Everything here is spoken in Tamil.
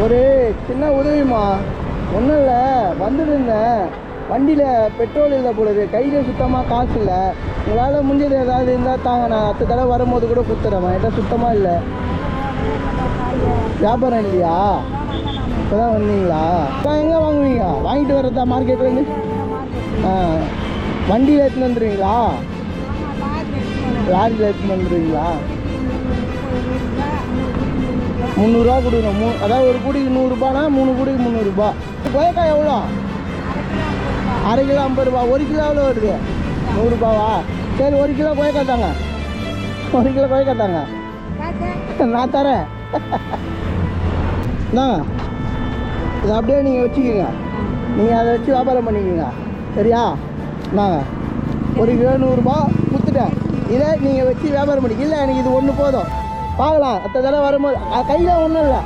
ஒரு சின்ன உதவிமா, ஒன்றும் இல்லை, வந்துட்டு இருந்தேன். வண்டியில் பெட்ரோல் இல்லை போடுது, கையில் சுத்தமாக காசு இல்லை. உங்களால் முடிஞ்சது ஏதாவது இருந்தால் தாங்க, நான் அடுத்த தடவை வரும்போது கூட கொடுத்துட்றேன். என்கிட்ட சுத்தமாக இல்லை. வியாபாரம் இல்லையா? இப்போ தான் வந்தீங்களா? இப்போ எங்கே வாங்குவீங்க? வாங்கிட்டு வர்றதா மார்க்கெட்லேருந்து? வண்டியில் எடுத்துன்னு வந்துடுவீங்களா? லாரியில் எடுத்துன்னு வந்துடுவீங்களா? 300 கொடுக்கணும். அதாவது ஒரு கூடிக்கு 100 ரூபானா 3 கூடிக்கு 300 ரூபா. கொய்யாக்காய் எவ்வளோ? அரை கிலோ 50 ரூபா. 1 கிலோ எவ்வளோ வருது? 100 ரூபாவா? சரி, 1 கிலோ கொய்யாக்காய் தாங்க. 1 கிலோ கொய்யாக்காய் தாங்க. நான் தரேன். இந்தாங்க, இதை அப்படியே நீங்கள் வச்சுக்கோங்க. நீங்கள் அதை வச்சு வியாபாரம் பண்ணிக்கோங்க, சரியா? இந்தாங்க, 1 கிலோ 100 ரூபா கொடுத்துட்டேன். இதை நீங்கள் வச்சு வியாபாரம் பண்ணிக்க. இல்லை, எனக்கு இது ஒன்று போதும். பார்க்கலாம், அடுத்த தடவை வரும்போது. கையில் ஒன்றும் இல்லை.